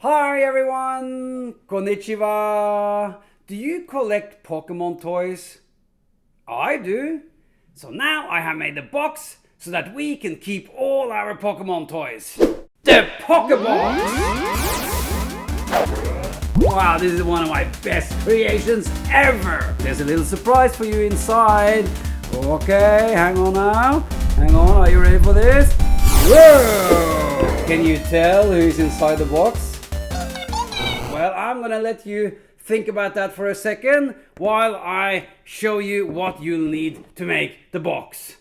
Hi everyone! Konnichiwa! Do you collect Pokemon toys? I do. So now I have made the box so that we can keep all our Pokemon toys. The Pokébox! Wow, this is one of my best creations ever! There's a little surprise for you inside. Okay, hang on now. Hang on, are you ready for this? Whoa! Can you tell who's inside the box? Well, I'm gonna let you think about that for a second while I show you what you'll need to make the box.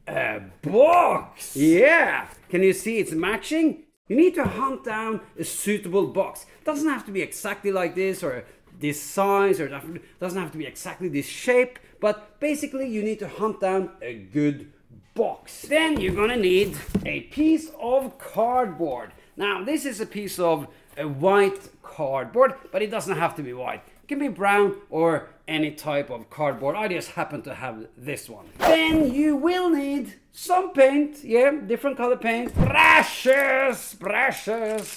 A box! Yeah! Can you see it's matching? You need to hunt down a suitable box. It doesn't have to be exactly like this or this size, or it doesn't have to be exactly this shape, but basically you need to hunt down a good box. Then you're gonna need a piece of cardboard. Now this is a piece of white cardboard, but it doesn't have to be white. It can be brown or any type of cardboard. I just happen to have this one. Then you will need some paint, yeah, different color paint. Brushes.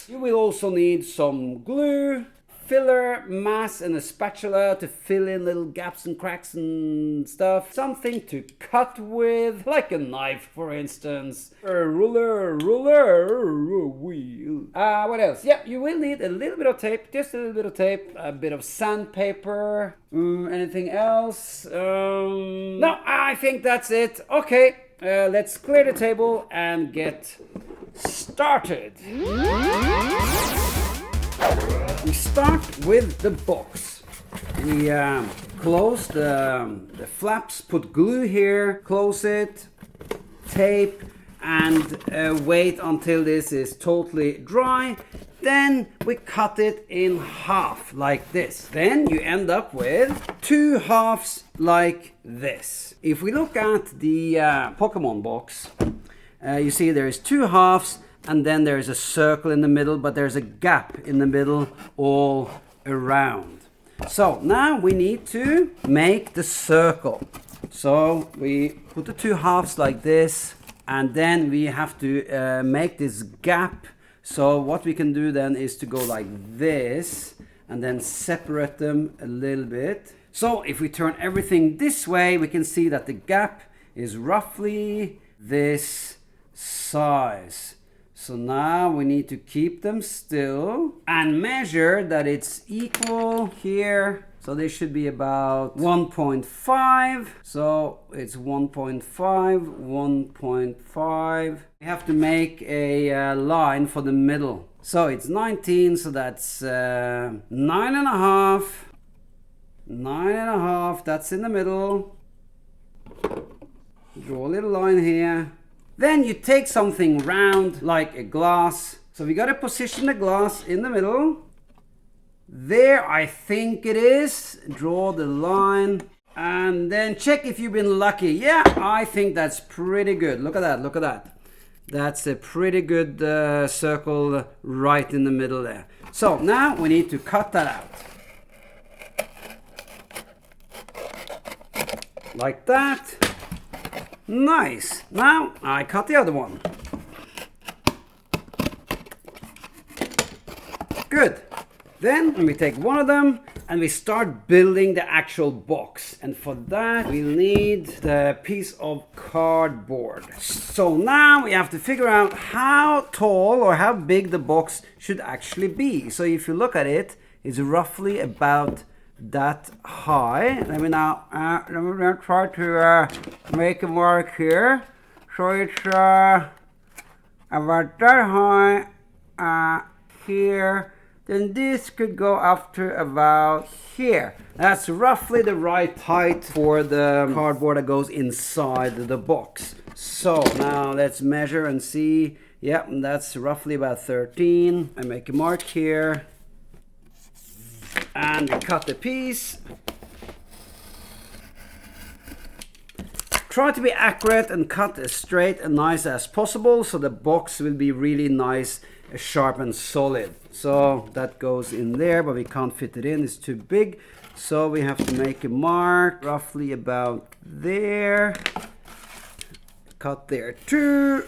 You will also need some glue, filler, mass, and a spatula to fill in little gaps and cracks and stuff. Something to cut with, like a knife, for instance. A ruler, wheel. What else? Yeah, you will need a little bit of tape, just a little bit of tape, a bit of sandpaper. Anything else? No, I think that's it. Okay, let's clear the table and get started. We start with the box. We close the flaps, put glue here, close it, tape, and wait until this is totally dry. Then we cut it in half like this. Then you end up with two halves like this. If we look at the Pokemon box, you see there is two halves, and then there's a circle in the middle, but there's a gap in the middle all around. So now we need to make the circle. So we put the two halves like this, and then we have to make this gap. So what we can do then is to go like this and then separate them a little bit. So if we turn everything this way, we can see that the gap is roughly this size. So now we need to keep them still and measure that it's equal here. So they should be about 1.5. So it's 1.5, 1.5. We have to make a line for the middle. So it's 19, so that's 9.5. 9.5, that's in the middle. Draw a little line here. Then you take something round like a glass. So we got to position the glass in the middle. There, I think it is. Draw the line and then check if you've been lucky. Yeah, I think that's pretty good. Look at that, look at that. That's a pretty good circle right in the middle there. So now we need to cut that out. Like that. Nice. Now I cut the other one. Good. Then we take one of them and we start building the actual box. And for that we'll need the piece of cardboard. So now we have to figure out how tall or how big the box should actually be. So if you look at it, it's roughly about that high. Let me now try to make a mark here. So it's about that high here. Then this could go up to about here. That's roughly the right height for the cardboard that goes inside the box. So now let's measure and see. Yep, that's roughly about 13. I make a mark here. And cut the piece. Try to be accurate and cut as straight and nice as possible so the box will be really nice, sharp and solid. So that goes in there, but we can't fit it in, it's too big. So we have to make a mark roughly about there. Cut there too.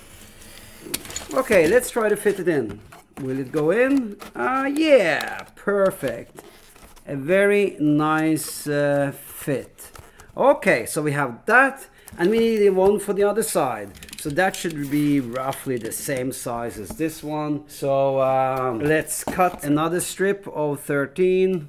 Okay, let's try to fit it in. Will it go in? Yeah, perfect. A very nice fit. Okay, so we have that, and we need one for the other side. So that should be roughly the same size as this one. So let's cut another strip of 13.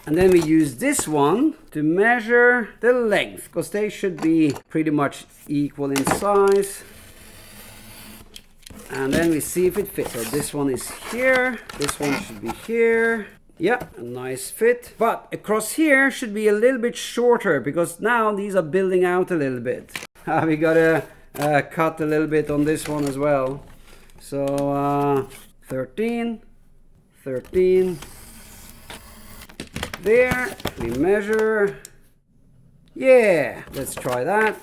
And then we use this one to measure the length, because they should be pretty much equal in size. And then we see if it fits. So this one is here, this one should be here. Yeah, a nice fit. But across here should be a little bit shorter, because now these are building out a little bit. We gotta cut a little bit on this one as well. So 13, 13. There, we measure. Yeah, let's try that.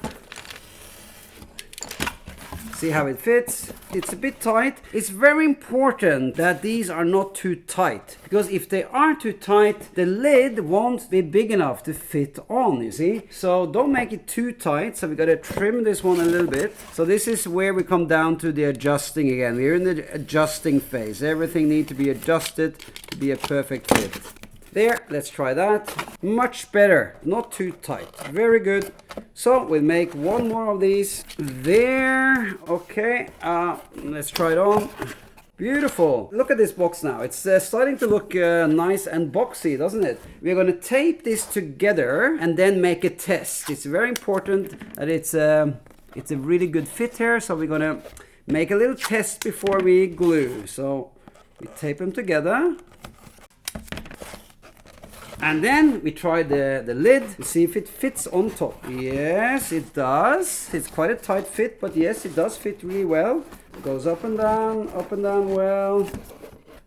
See how it fits. It's a bit tight. It's very important that these are not too tight, because if they are too tight, the lid won't be big enough to fit on, you see. So don't make it too tight. So we got to trim this one a little bit. So this is where we come down to the adjusting again. We're in the adjusting phase. Everything needs to be adjusted to be a perfect fit. There, let's try that. Much better, not too tight. Very good. So we'll make one more of these. There, okay. Let's try it on. Beautiful. Look at this box now. It's starting to look nice and boxy, doesn't it? We're going to tape this together and then make a test. It's very important that it's a really good fit here. So we're going to make a little test before we glue. So we tape them together. And then we try the lid to see if it fits on top. Yes, it does. It's quite a tight fit, but yes, it does fit really well. It goes up and down well.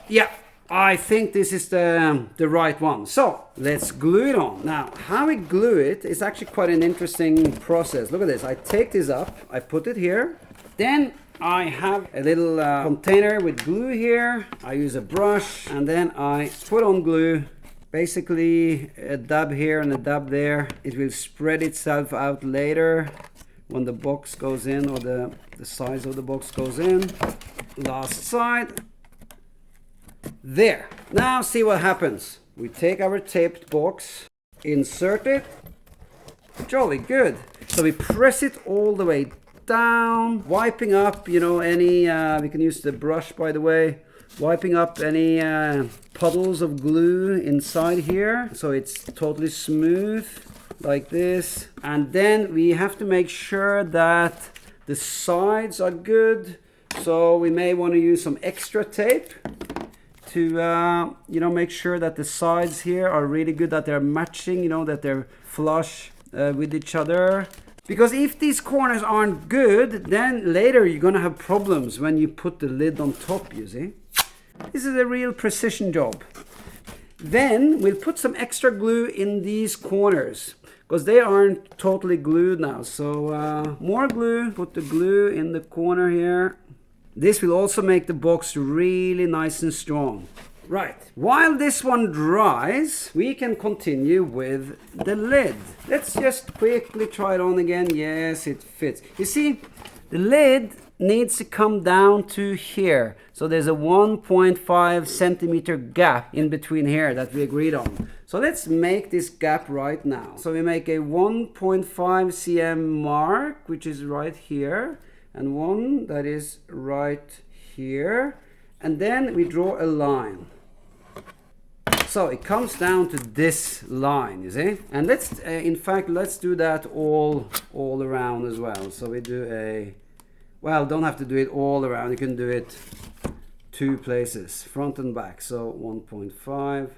Yeah, I think this is the right one. So let's glue it on. Now, how we glue it is actually quite an interesting process. Look at this. I take this up, I put it here. Then I have a little container with glue here. I use a brush, and then I put on glue. Basically a dab here and a dab there. It will spread itself out later when the box goes in, or the size of the box goes in. Last side. There. Now see what happens. We take our taped box, insert it. Jolly good. So we press it all the way down, wiping up, you know, any, we can use the brush, by the way. Wiping up any puddles of glue inside here, so it's totally smooth like this. And then we have to make sure that the sides are good, so we may want to use some extra tape to you know, make sure that the sides here are really good, that they're matching, you know, that they're flush with each other. Because if these corners aren't good, then later you're gonna have problems when you put the lid on top, you see. This is a real precision job. Then we'll put some extra glue in these corners, because they aren't totally glued now. So more glue, put the glue in the corner here. This will also make the box really nice and strong. Right, while this one dries, we can continue with the lid. Let's just quickly try it on again. Yes, it fits. You see, the lid needs to come down to here. So there's a 1.5 centimeter gap in between here that we agreed on. So let's make this gap right now. So we make a 1.5 cm mark, which is right here, and one that is right here. And then we draw a line. So it comes down to this line, you see? And let's, in fact, let's do that all around as well. So we do a, well, don't have to do it all around. You can do it two places, front and back. So 1.5,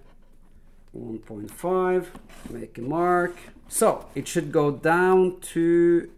1.5, make a mark. So it should go down to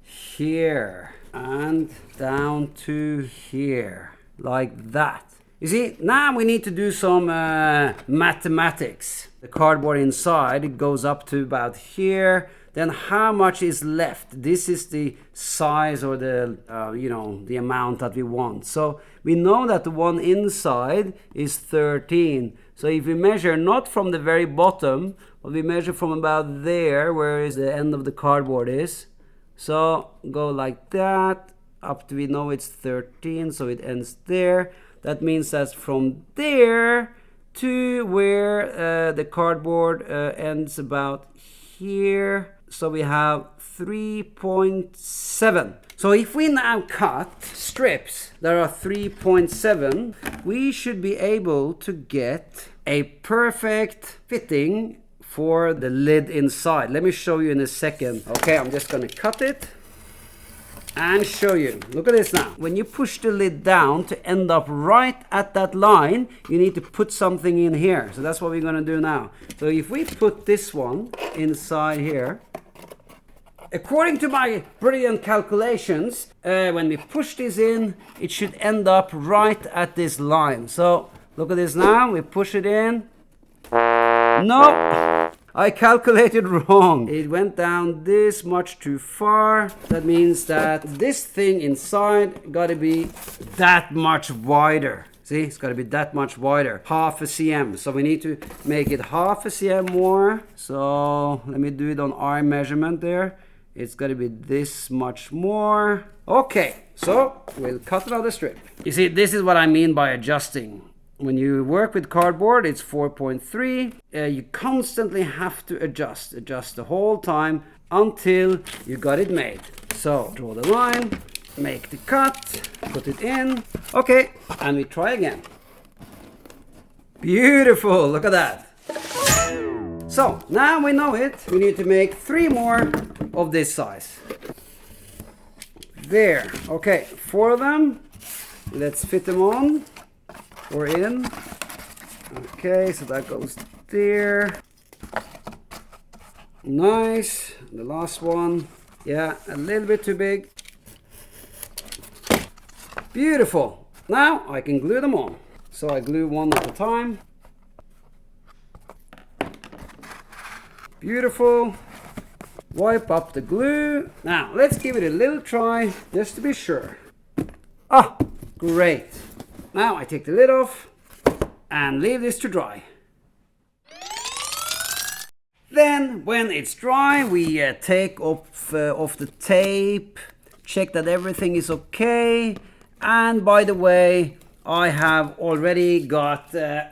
here and down to here, like that. You see, now we need to do some mathematics. The cardboard inside, it goes up to about here. Then how much is left? This is the size, or the, you know, the amount that we want. So we know that the one inside is 13. So if we measure not from the very bottom, but we measure from about there, where is the end of the cardboard is. So go like that up to, we know it's 13, so it ends there. That means that's from there to where the cardboard ends about here. So we have 3.7. So if we now cut strips that are 3.7, we should be able to get a perfect fitting for the lid inside. Let me show you in a second. Okay, I'm just gonna cut it and show you. Look at this now. When you push the lid down to end up right at that line, you need to put something in here. So that's what we're gonna do now. So if we put this one inside here, according to my brilliant calculations, when we push this in, it should end up right at this line. So look at this now. We push it in. No, I calculated wrong. It went down this much too far. That means that this thing inside got to be that much wider. See, it's got to be that much wider, half a cm. So we need to make it half a cm more. So let me do it on our measurement there. It's got to be this much more. Okay, so we'll cut another strip. You see, this is what I mean by adjusting. When you work with cardboard, it's 4.3. You constantly have to adjust the whole time until you got it made. So draw the line, make the cut, put it in. Okay, and we try again. Beautiful, look at that. So now we know it. We need to make 3 more of this size. There, okay, 4 of them. Let's fit them on or in. Okay, so that goes there. Nice. The last one, yeah, a little bit too big. Beautiful. Now I can glue them on. So I glue one at a time. Beautiful. Wipe up the glue. Now let's give it a little try just to be sure. Ah, great. Now I take the lid off and leave this to dry. Then when it's dry, we take off the tape, check that everything is okay. And by the way, I have already got a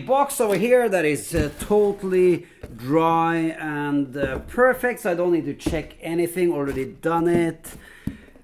box over here that is totally dry and perfect, so I don't need to check anything, already done it.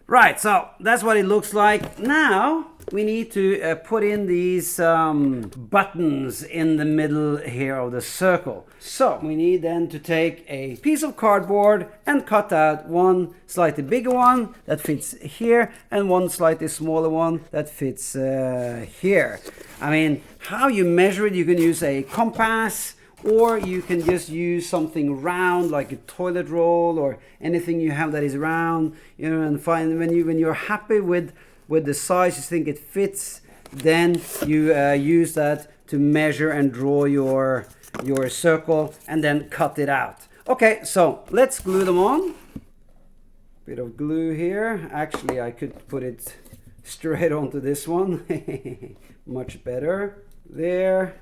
Right, so that's what it looks like. Now we need to put in these buttons in the middle here of the circle. So we need then to take a piece of cardboard and cut out one slightly bigger one that fits here and one slightly smaller one that fits here. I mean, how you measure it, you can use a compass, or you can just use something round like a toilet roll or anything you have that is round, you know, and find when you're happy with the size, you think it fits, then you use that to measure and draw your circle and then cut it out. Okay, so let's glue them on. Bit of glue here. Actually, I could put it straight onto this one. Much better. There.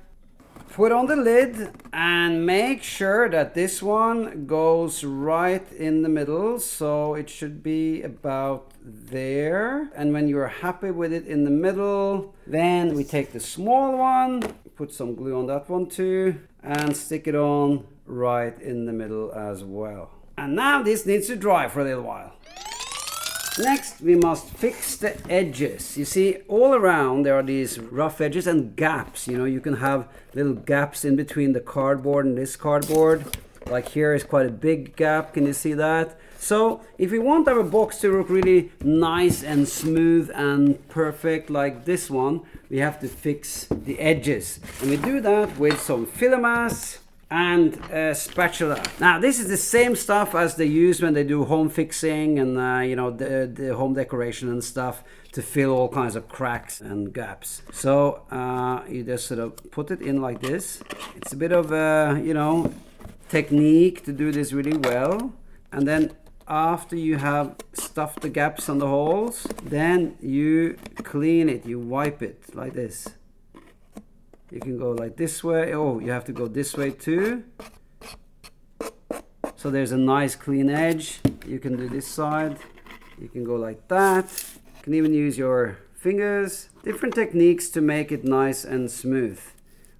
Put on the lid and make sure that this one goes right in the middle, so it should be about there. And when you're happy with it in the middle, then we take the small one, put some glue on that one too, and stick it on right in the middle as well. And now this needs to dry for a little while. Next, we must fix the edges. You see, all around there are these rough edges and gaps. You know, you can have little gaps in between the cardboard and this cardboard. Like here is quite a big gap. Can you see that? So if we want our box to look really nice and smooth and perfect like this one, we have to fix the edges. And we do that with some filler mass and a spatula. Now this is the same stuff as they use when they do home fixing and you know, the home decoration and stuff, to fill all kinds of cracks and gaps. So you just sort of put it in like this. It's a bit of you know, technique to do this really well. And then after you have stuffed the gaps and the holes, then you clean it, you wipe it like this. You can go like this way. Oh, you have to go this way too. so there's a nice clean edge. You can do this side, you can go like that. You can even use your fingers. Different techniques to make it nice and smooth.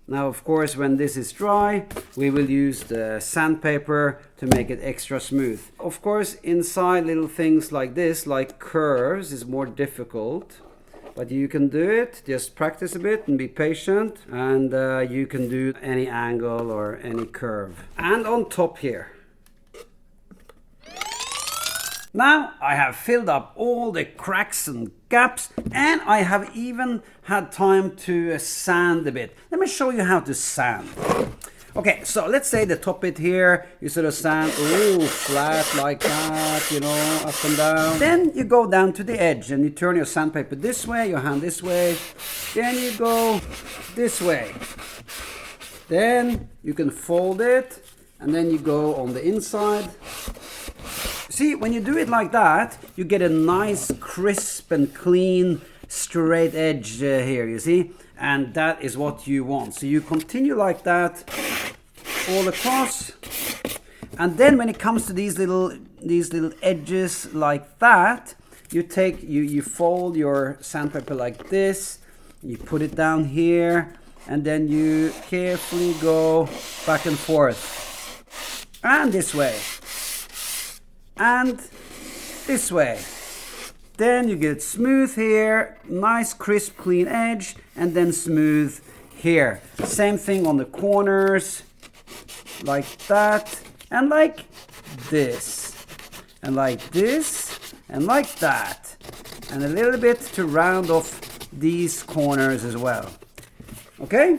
Now, of course, when this is dry, we will use the sandpaper to make it extra smooth. Of course, inside little things like this, like curves, is more difficult. But you can do it, just practice a bit and be patient. And you can do any angle or any curve. And on top here. Now I have filled up all the cracks and gaps, and I have even had time to sand a bit. Let me show you how to sand. Okay, so let's say the top bit here, you sort of sand, flat like that, you know, up and down. Then you go down to the edge and you turn your sandpaper this way, your hand this way. Then you go this way. Then you can fold it, and then you go on the inside. See, when you do it like that, you get a nice, crisp and clean, straight edge here, you see? And that is what you want. So you continue like that all across. And then when it comes to these little edges like that, you fold your sandpaper like this, you put it down here, and then you carefully go back and forth. And this way. And this way. Then you get smooth here, nice crisp clean edge, and then smooth here. Same thing on the corners, like that, and like this, and like this, and like that, and a little bit to round off these corners as well. Okay?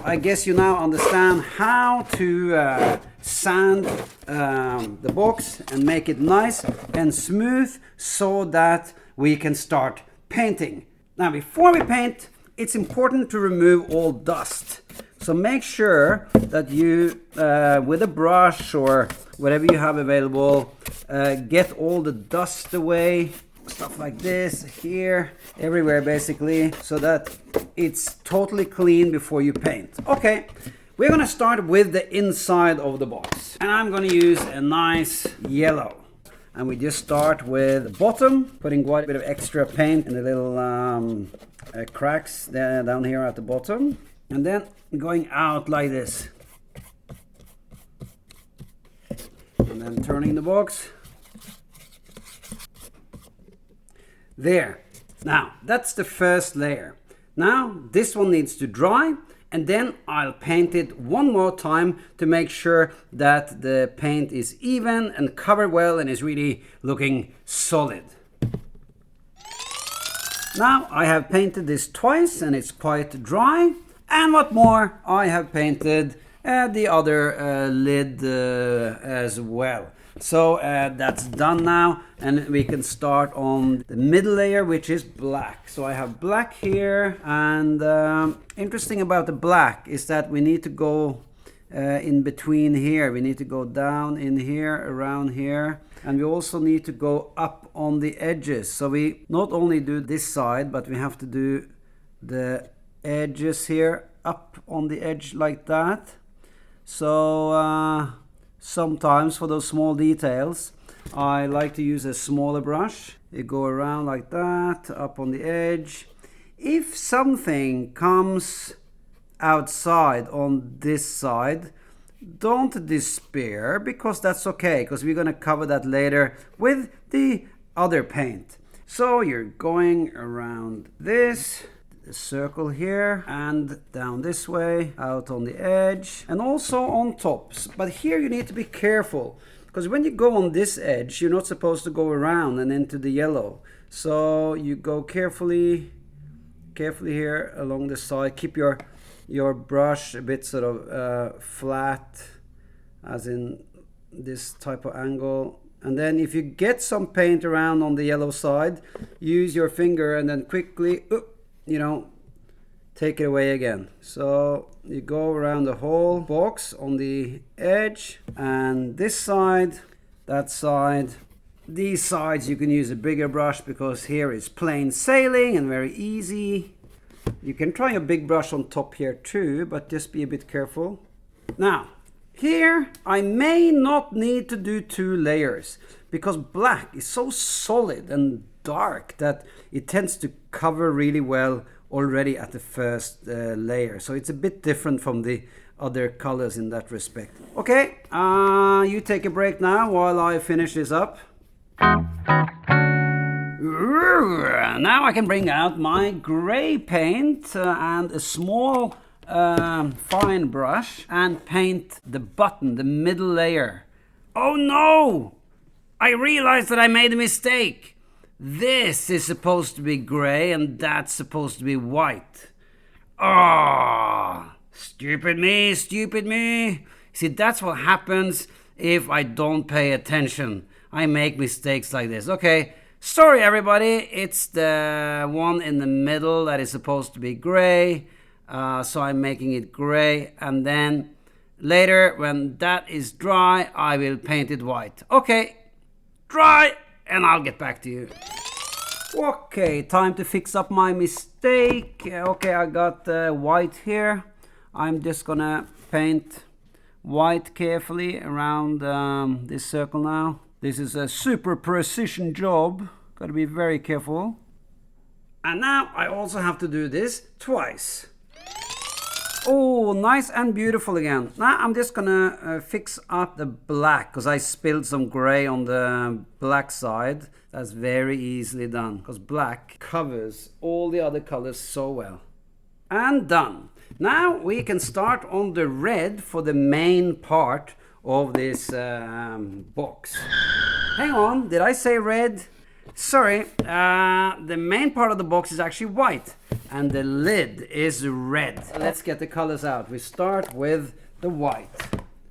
I guess you now understand how to sand the box and make it nice and smooth so that we can start painting. Now, before we paint, it's important to remove all dust. So make sure that you, with a brush or whatever you have available, get all the dust away. Stuff like this, here, everywhere basically, so that it's totally clean before you paint. Okay, we're gonna start with the inside of the box. And I'm gonna use a nice yellow. And we just start with the bottom, putting quite a bit of extra paint in the little cracks there, down here at the bottom. And then going out like this. And then turning the box. There. Now, that's the first layer. Now, this one needs to dry, and then I'll paint it one more time to make sure that the paint is even and covered well and is really looking solid. Now, I have painted this twice and it's quite dry. And what more, I have painted the other lid as well. So that's done now, and we can start on the middle layer, which is black. So I have black here, and interesting about the black is that we need to go in between here. We need to go down in here, around here, and we also need to go up on the edges. So we not only do this side, but we have to do the edges here up on the edge like that. So sometimes for those small details, I like to use a smaller brush. You go around like that, up on the edge. If something comes outside on this side, don't despair, because that's okay, because we're going to cover that later with the other paint. So you're going around this, the circle here, and down this way, out on the edge, and also on top. But here you need to be careful, because when you go on this edge, you're not supposed to go around and into the yellow. So you go carefully here along the side. Keep your brush a bit sort of flat, as in this type of angle. And then if you get some paint around on the yellow side, use your finger and then quickly, take it away again. So you go around the whole box on the edge, and this side, that side. These sides you can use a bigger brush, because here is plain sailing and very easy. You can try a big brush on top here too, but just be a bit careful. Now, Here, I may not need to do 2 layers because black is so solid and dark that it tends to cover really well already at the first layer. So it's a bit different from the other colors in that respect. Okay, you take a break now while I finish this up. Now I can bring out my gray paint and a small fine brush and paint the button, the middle layer. Oh no! I realized that I made a mistake. This is supposed to be gray and that's supposed to be white. Ah, stupid me, stupid me. See, that's what happens if I don't pay attention. I make mistakes like this. Okay, sorry everybody, it's the one in the middle that is supposed to be gray. So I'm making it gray, and then later when that is dry I will paint it white. Okay, dry, and I'll get back to you. Okay, time to fix up my mistake. Okay, I got white here. I'm just gonna paint white carefully around this circle now. This is a super precision job, gotta be very careful. And now I also have to do this twice. Oh, nice and beautiful again. Now I'm just gonna fix up the black because I spilled some gray on the black side. That's very easily done because black covers all the other colors so well. And done. Now we can start on the red for the main part of this box. Hang on, did I say red? Sorry, the main part of the box is actually white and the lid is red. Let's get the colors out. We start with the white.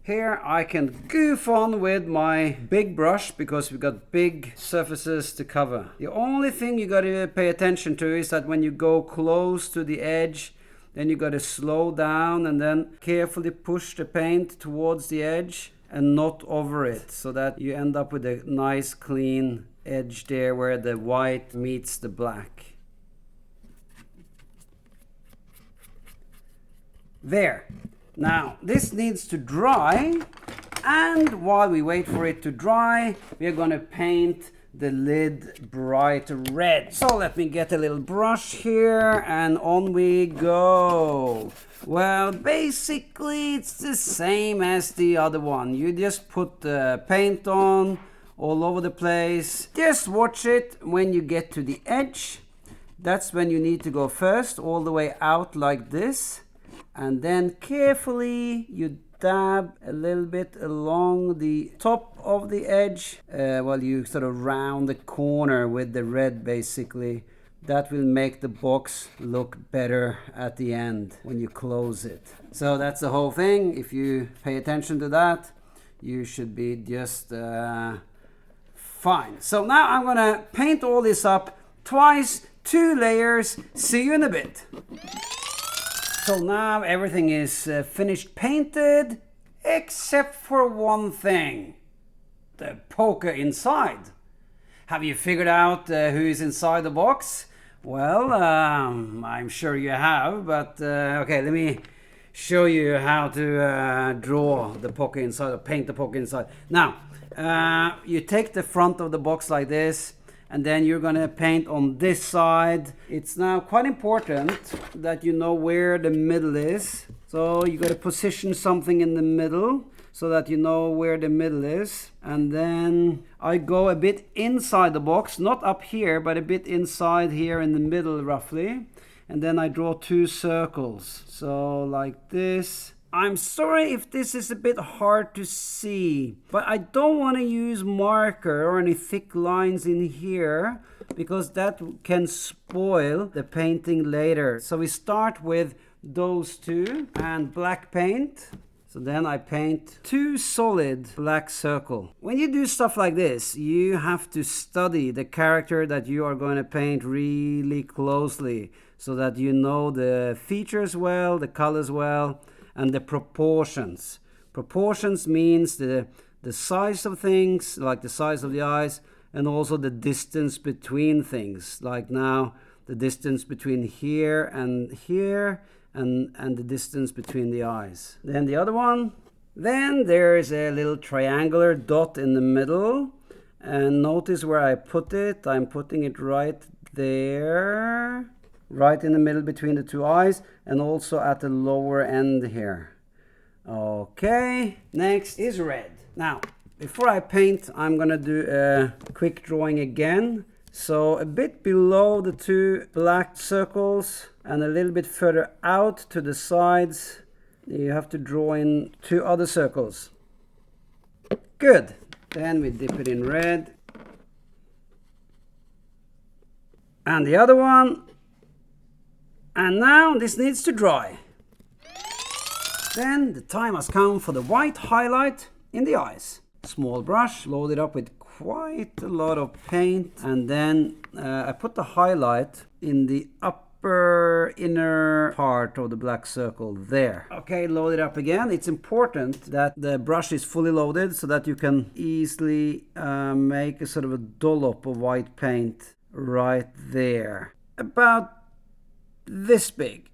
Here I can goof on with my big brush because we've got big surfaces to cover. The only thing you got to pay attention to is that when you go close to the edge, then you got to slow down and then carefully push the paint towards the edge and not over it, so that you end up with a nice clean edge there where the white meets the black. There. Now this needs to dry, and while we wait for it to dry, we are going to paint the lid bright red. So let me get a little brush here and on we go. Well, basically it's the same as the other one. You just put the paint on all over the place. Just watch it when you get to the edge. That's when you need to go first, all the way out like this. And then carefully you dab a little bit along the top of the edge. While you sort of round the corner with the red basically. That will make the box look better at the end when you close it. So that's the whole thing. If you pay attention to that, you should be just fine. So now I'm gonna paint all this up twice, 2 layers. See you in a bit. So now everything is finished painted, except for one thing. The poker inside. Have you figured out who is inside the box? Well, I'm sure you have, but okay, let me show you how to draw the poker inside, or paint the poker inside. Now, you take the front of the box like this, and then you're gonna paint on this side. It's now quite important that you know where the middle is. So you gotta position something in the middle so that you know where the middle is. And then I go a bit inside the box, not up here, but a bit inside here in the middle roughly. And then I draw 2 circles. So like this. I'm sorry if this is a bit hard to see, but I don't want to use marker or any thick lines in here because that can spoil the painting later. So we start with those 2 and black paint. So then I paint 2 solid black circles. When you do stuff like this, you have to study the character that you are going to paint really closely so that you know the features well, the colors well, and the proportions. Proportions means the size of things, like the size of the eyes, and also the distance between things. Like now, the distance between here and here, and the distance between the eyes. Then the other one, Then there's a little triangular dot in the middle, and notice where I put it. I'm putting it right there, right in the middle between the two eyes, and also at the lower end here. Okay, next is red. Now, before I paint, I'm gonna do a quick drawing again. So a bit below the two black circles and a little bit further out to the sides, you have to draw in two other circles. Good. Then we dip it in red. And the other one. And now this needs to dry. Then the time has come for the white highlight in the eyes. Small brush, load it up with quite a lot of paint, and then I put the highlight in the upper inner part of the black circle there. Okay, load it up again. It's important that the brush is fully loaded so that you can easily make a sort of a dollop of white paint right there. About this big.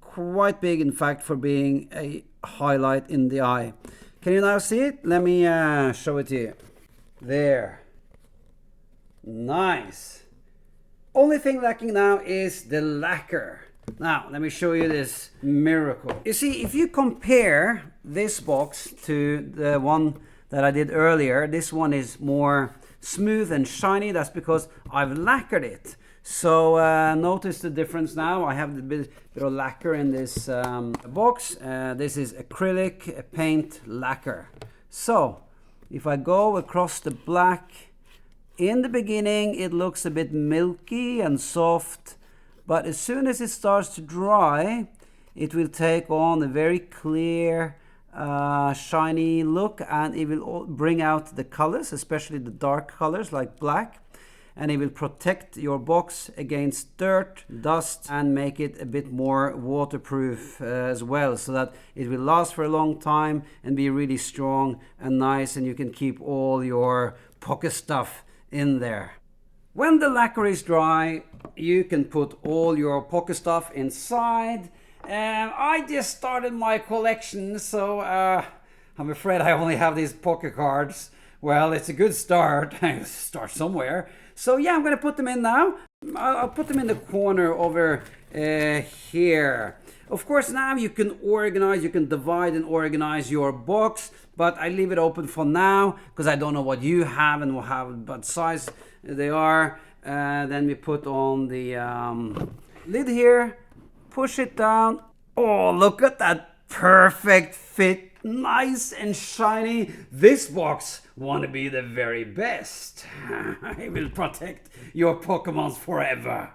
Quite big, in fact, for being a highlight in the eye. Can you now see it? Let me show it to you. There. Nice. Only thing lacking now is the lacquer. Now, let me show you this miracle. You see, if you compare this box to the one that I did earlier, this one is more smooth and shiny. That's because I've lacquered it. So notice the difference now. I have a bit of lacquer in this box. This is acrylic paint lacquer. So if I go across the black, in the beginning it looks a bit milky and soft, but as soon as it starts to dry, it will take on a very clear, shiny look, and it will bring out the colors, especially the dark colors like black. And it will protect your box against dirt, dust, and make it a bit more waterproof as well, so that it will last for a long time and be really strong and nice, and you can keep all your pocket stuff in there. When the lacquer is dry, you can put all your pocket stuff inside. I just started my collection, so I'm afraid I only have these pocket cards. Well, it's a good start. Start somewhere. So yeah, I'm going to put them in now. I'll put them in the corner over here. Of course, now you can organize, you can divide and organize your box, but I leave it open for now because I don't know what you have and what size they are. Then we put on the lid here, push it down. Oh, look at that perfect fit. Nice and shiny. This box want to be the very best. It will protect your Pokémons forever.